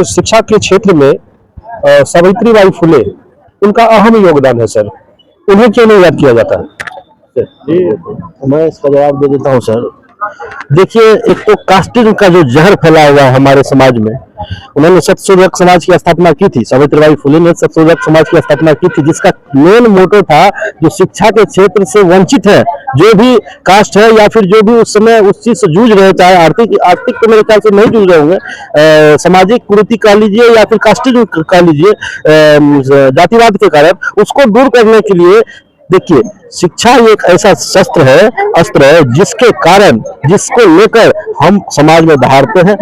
शिक्षा के क्षेत्र में सावित्रीबाई फुले, उनका अहम योगदान है सर। उन्हें क्यों नहीं याद किया जाता? जी, मैं इसका जवाब दे देता हूँ सर। देखिए, एक तो कास्टिज्म का जो जहर फैला हुआ है हमारे समाज में, उन्होंने सत्यशोधक समाज की स्थापना की थी। सावित्रीबाई फुले ने सत्यशोधक समाज की स्थापना की थी, जिसका मेन मोटो था जो शिक्षा के क्षेत्र से वंचित है, जो भी कास्ट है या फिर जो भी उस समय उस चीज से जूझ रहे, चाहे आर्थिक आर्थिक तो मेरे ख्याल से नहीं जूझ रहे होंगे, सामाजिक कुरीति कह लीजिए या फिर कास्टिज्म कह लीजिए, जातिवाद के कारण, उसको दूर करने के लिए देखिए, शिक्षा एक ऐसा अस्त्र है जिसके कारण, जिसको लेकर हम समाज में दहाड़ते हैं।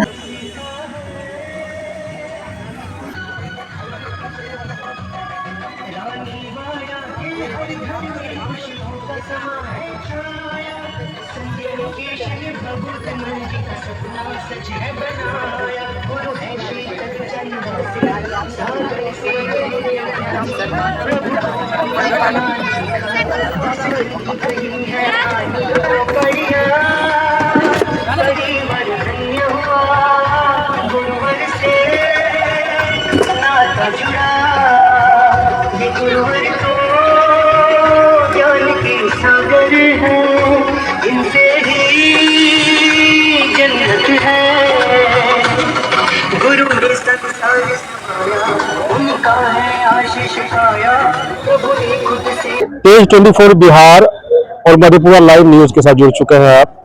तेज 24 बिहार और मधेपुरा लाइव न्यूज के साथ जुड़ चुके हैं आप।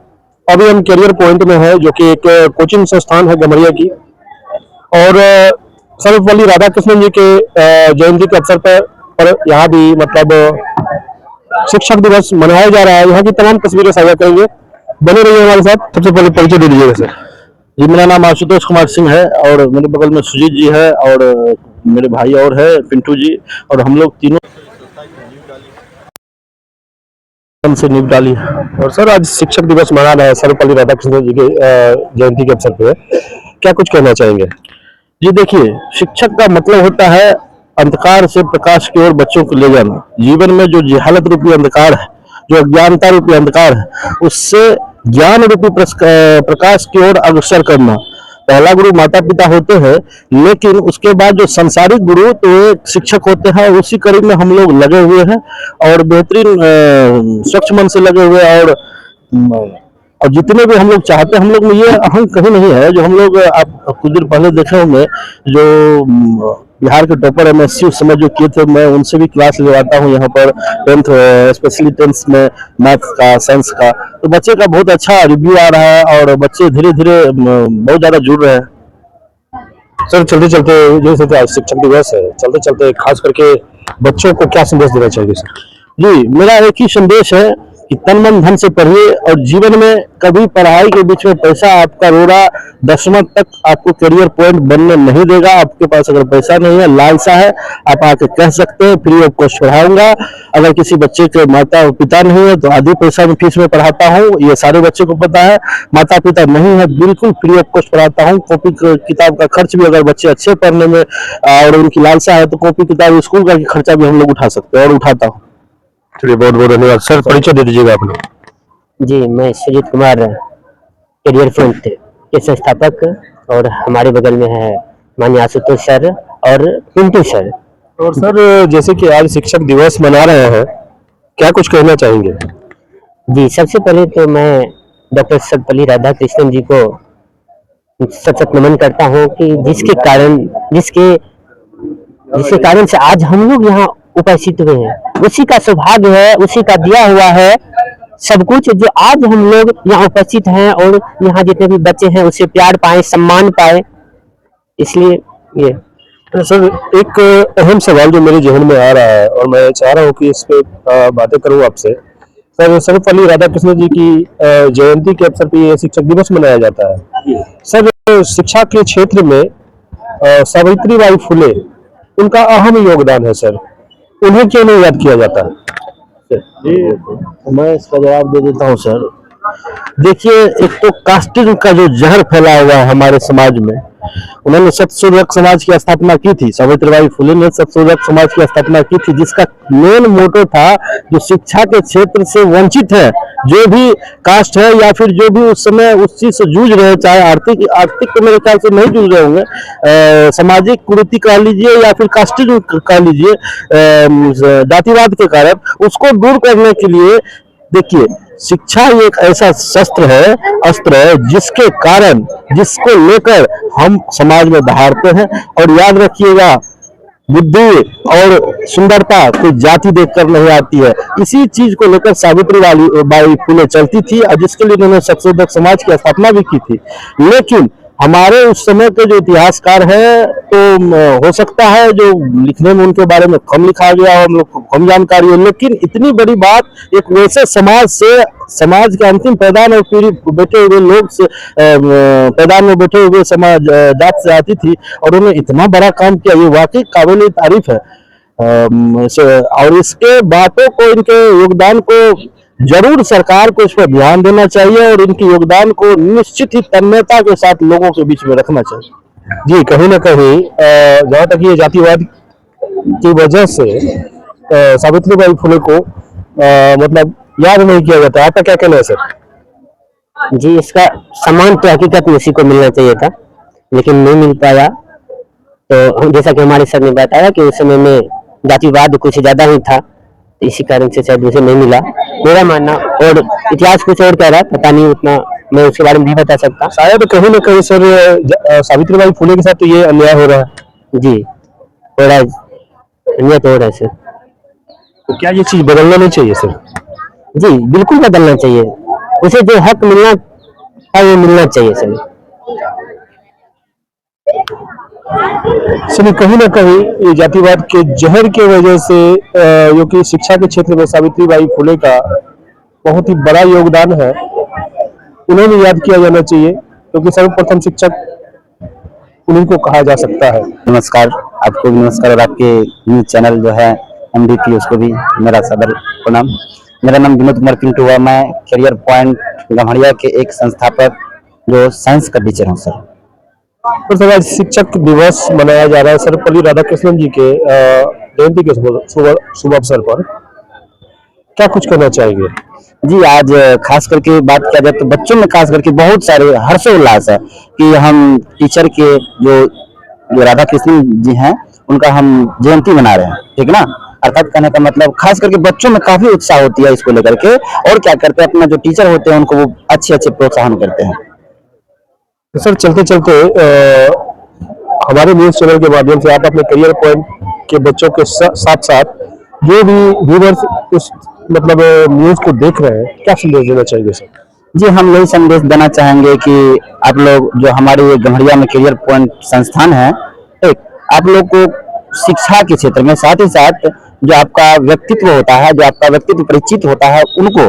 अभी हम कैरियर पॉइंट में है, जो कि एक कोचिंग संस्थान है गमरिया की, और सर्वपल्ली राधाकृष्णन जी के जयंती के अवसर पर यहाँ भी मतलब शिक्षक दिवस मनाया जा रहा है। यहाँ की तमाम तस्वीरें साझा करेंगे, बने रहिए हमारे साथ। सबसे पहले परिचय दे दीजिएगा सर। जी, मेरा नाम आशुतोष कुमार सिंह है और मेरे बगल में सुजीत जी है और मेरे भाई और है पिंटू जी, और हम लोग तीनों से नींव डाली। और सर, आज शिक्षक दिवस मना रहे हैं सर्वपल्ली राधाकृष्णन जी के जयंती के अवसर पे, क्या कुछ कहना चाहेंगे? जी, देखिए, शिक्षक का मतलब होता है अंधकार से प्रकाश की ओर बच्चों को ले जाना। जीवन में जो जहालत रूपी अंधकार है, जो अज्ञानता रूपी अंधकार है, उससे ज्ञान रूपी प्रकाश की ओर अग्रसर करना। पहला गुरु माता पिता होते हैं, लेकिन उसके बाद जो संसारिक गुरु तो एक शिक्षक होते हैं। उसी कड़ी में हम लोग लगे हुए हैं और बेहतरीन स्वच्छ मन से लगे हुए हैं। और जितने भी हम लोग चाहते हैं, हम लोग में ये अहम कहीं नहीं है। जो हम लोग आप कुछ दिन पहले देखे होंगे, जो बिहार के टॉपर एमएससी उस समय जो किए थे, मैं उनसे भी क्लास लेवाता हूँ यहाँ पर 10th, स्पेशली 10th में मैथ का, साइंस का। तो बच्चे का बहुत अच्छा रिव्यू आ रहा है और बच्चे धीरे धीरे बहुत ज्यादा जुड़ रहे हैं। सर, चलते चलते जैसे आज शिक्षक दिवस है, चलते चलते खास करके बच्चों को क्या संदेश देना चाहिए सर? जी, मेरा एक ही संदेश है कि तन मन धन से पढ़िए और जीवन में कभी पढ़ाई के बीच में पैसा आपका रोड़ा 10वां तक आपको करियर पॉइंट बनने नहीं देगा। आपके पास अगर पैसा नहीं है, लालसा है, आप आके कह सकते हैं फ्री ऑफ कॉस्ट पढ़ाऊंगा। अगर किसी बच्चे के माता पिता नहीं है तो आधी पैसा में फीस में पढ़ाता हूँ, ये सारे बच्चे को पता है। माता पिता नहीं है, बिल्कुल फ्री ऑफ कॉस्ट पढ़ाता हूँ। कॉपी किताब का खर्च भी अगर बच्चे अच्छे पढ़ने में और उनकी लालसा है तो कॉपी किताब स्कूल का खर्चा भी हम लोग उठा सकते हैं और उठाता हूँ। चलिए, बहुत बहुत धन्यवाद सर। परिचय दे दीजिएगा अपना। जी, मैं सुजीत कुमार, करियर फ्रंट के संस्थापक, और हमारे बगल में है माननीय आशुतोष सर और पिंटू सर। और सर, जैसे कि आज शिक्षक दिवस मना रहे हैं, क्या कुछ कहना चाहेंगे? जी, सबसे पहले तो मैं डॉक्टर सर्वपल्ली राधाकृष्णन जी को सतत नमन करता हूँ कि जिसके कारण से आज हम लोग यहाँ उपस्थित हुए हैं। उसी का सौभाग्य है, उसी का दिया हुआ है सब कुछ, जो आज हम लोग यहाँ उपस्थित हैं और यहाँ जितने भी बच्चे हैं उससे प्यार पाए, सम्मान पाए। इसलिए ये तो सर, एक अहम सवाल जो मेरे जहन में आ रहा है और मैं चाह रहा हूँ कि इस पे बातें करूँ आपसे। सर, सर्वपल्ली राधाकृष्णन जी की जयंती के अवसर पर ये शिक्षक दिवस मनाया जाता है। सर, शिक्षा के क्षेत्र में सावित्रीबाई फुले, उनका अहम योगदान है सर। उन्हें क्यों नहीं याद किया जाता? जी, मैं इसका जवाब दे देता हूँ सर। देखिए, एक तो कास्टिज्म का जो जहर फैला हुआ है हमारे समाज में, उन्होंने सत्यशोधक समाज की स्थापना की थी। सावित्रीबाई फुले ने सत्यशोधक समाज की स्थापना की थी, जिसका मेन मोटो था जो शिक्षा के क्षेत्र से वंचित है, जो भी कास्ट है या फिर जो भी उस समय उस चीज से जूझ रहे, चाहे आर्थिक तो मेरे ख्याल से नहीं जूझ रहे होंगे, सामाजिक कुरीति कह लीजिए या फिर कास्टिज्म कह लीजिए, जातिवाद के कारण उसको दूर करने के लिए, देखिए शिक्षा एक ऐसा अस्त्र है जिसके कारण, जिसको लेकर हम समाज में दहाड़ते हैं। और याद रखिएगा, बुद्धि और सुंदरता कोई जाति देखकर नहीं आती है। इसी चीज को लेकर सावित्रीबाई फुले चलती थी और जिसके लिए उन्होंने सत्यशोधक समाज की स्थापना भी की थी। लेकिन हमारे उस समय के जो इतिहासकार हैं, तो हो सकता है जो लिखने में उनके बारे में कम लिखा गया हो, हम लोग को कम जानकारी हो, लेकिन इतनी बड़ी बात एक वैसे समाज से, समाज के अंतिम पैदान और पीढ़ी बैठे हुए लोग से, पैदान में बैठे हुए समाज जात से आती थी और उन्होंने इतना बड़ा काम किया, ये वाकई काबिल तारीफ है। और इसके बातों को, इनके योगदान को जरूर सरकार को इस पर ध्यान देना चाहिए और इनके योगदान को निश्चित ही तन्मयता के साथ लोगों के बीच में रखना चाहिए। जी, कहीं ना कहीं जहाँ तक ये जातिवाद की वजह से सावित्रीबाई फुले को मतलब याद नहीं किया जाता, आपका क्या कहना है सर? जी, इसका सम्मान तो हकीकत में उसी को मिलना चाहिए था, लेकिन नहीं मिल पाया। तो जैसा कि हमारे सर ने बताया कि उस समय में जातिवाद कुछ ज्यादा ही था, तो इसी कारण से शायद उसे नहीं मिला, मेरा मानना। और इतिहास कुछ और कह रहा है, पता नहीं, उतना मैं उसके बारे में नहीं बता सकता। शायद कहीं ना कहीं सर सावित्रीबाई फुले के साथ तो ये अन्याय हो रहा है। जी, हो रहा है, अन्याय तो हो रहा है सर। तो क्या ये चीज बदलना नहीं चाहिए सर? जी, बिल्कुल बदलना चाहिए, उसे जो हक मिलना था वो मिलना चाहिए सर। सर कहीं ना कहीं ये जातिवाद के जहर के वजह से जो कि शिक्षा के क्षेत्र में सावित्रीबाई फुले का बहुत ही बड़ा योगदान है, उन्हें भी याद किया जाना चाहिए, क्योंकि सर्वप्रथम शिक्षक उन्हीं को कहा जा सकता है। नमस्कार, आपको भी नमस्कार और आपके न्यूज चैनल जो है MDP, उसको भी मेरा सदर प्रणाम। मेरा नाम विनोद कुमार पिंटू हुआ, मैं करियर पॉइंट गम्हरिया के एक संस्थापक जो साइंस का टीचर हूँ सर। तो सर आज शिक्षक दिवस मनाया जा रहा है सर्वपल्ली राधाकृष्णन जी के जयंती के शुभ अवसर पर, क्या कुछ कहना चाहेंगे? जी, आज खास करके बात किया जाए तो बच्चों में खास करके बहुत सारे हर्षोल्लास है कि हम टीचर के जो राधाकृष्णन जी हैं उनका हम जयंती मना रहे हैं, ठीक ना। अर्थात कहने का मतलब खास करके बच्चों में काफी उत्साह होती है इसको लेकर के, और क्या करते हैं, अपना जो टीचर होते हैं उनको वो अच्छे प्रोत्साहन करते हैं। तो सर चलते चलते हमारे न्यूज चैनल के माध्यम से आप अपने करियर पॉइंट के बच्चों के साथ साथ जो भी व्यूअर्स इस मतलब न्यूज को देख रहे हैं, क्या संदेश देना चाहिए सर? जी, हम यही संदेश देना चाहेंगे कि आप लोग जो हमारे गम्हरिया में करियर पॉइंट संस्थान है, एक आप लोग को शिक्षा के क्षेत्र में साथ ही साथ जो आपका व्यक्तित्व होता है, जो आपका व्यक्तित्व परिचित होता है, उनको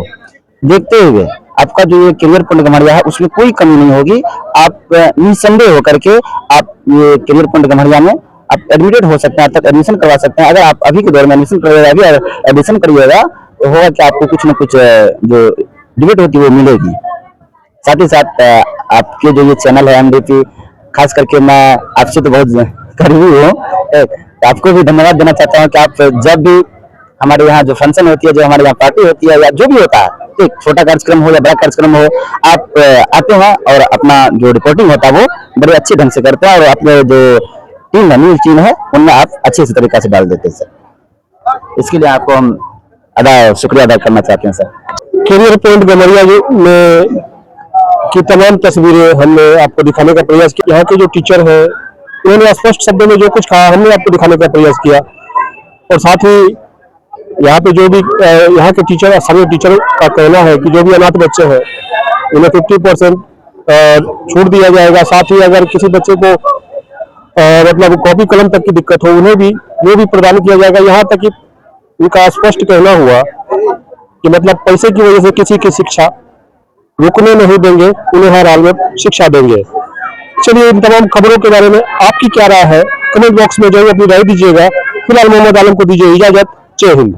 देखते हुए आपका जो ये करियर पॉइंट गम्हरिया है उसमें कोई कमी नहीं होगी। आप निसंदेह होकर के आप ये करियर पॉइंट गम्हरिया में आप एडमिटेड हो सकते हैं, तक एडमिशन करवा सकते हैं। अगर आप अभी के दौर में एडमिशन करिएगा तो होगा कि आपको कुछ न कुछ जो डिबेट होती है वो मिलेगी। साथ ही साथ आपके जो ये चैनल है MDP, खास करके मैं आपसे तो बहुत करीबी हूँ, आपको भी धन्यवाद देना चाहता हूँ कि आप जब भी हमारे यहाँ जो फंक्शन होती है, जो हमारे यहाँ पार्टी होती है या जो भी होता है, एक छोटा कार्यक्रम हो या बड़ा कार्यक्रम हो, आप आते हैं और अपना जो रिपोर्टिंग होता है वो बड़े अच्छे ढंग से करते हैं और अपने जो टीम है, न्यूज टीम है, उनमें आप अच्छे से तरीका से डाल देते हैं सर। इसके लिए आपको हम शुक्रिया अदा करना चाहते हैं सर। करियर पॉइंट गम्हरिया में की तमाम तस्वीरें हमने आपको दिखाने का प्रयास किया। यहाँ के जो टीचर हैं उन्होंने स्पष्ट शब्दों में जो कुछ कहा हमने आपको दिखाने का प्रयास किया, और साथ ही यहाँ पे जो भी यहाँ के टीचर, सभी टीचर का कहना है कि जो भी अनाथ बच्चे हैं उन्हें 50% छूट दिया जाएगा। साथ ही अगर किसी बच्चे को मतलब कॉपी कलम तक की दिक्कत हो, उन्हें भी वो भी प्रदान किया जाएगा। यहाँ तक कि उनका स्पष्ट कहना हुआ कि मतलब पैसे की वजह से किसी की शिक्षा रुकने नहीं देंगे, उन्हें हर हाल में शिक्षा देंगे। चलिए, इन तमाम खबरों के बारे में आपकी क्या राय है, कमेंट बॉक्स में जो अपनी राय दीजिएगा। फिलहाल मोहम्मद आलम को दीजिए इजाजत। जय हिंद।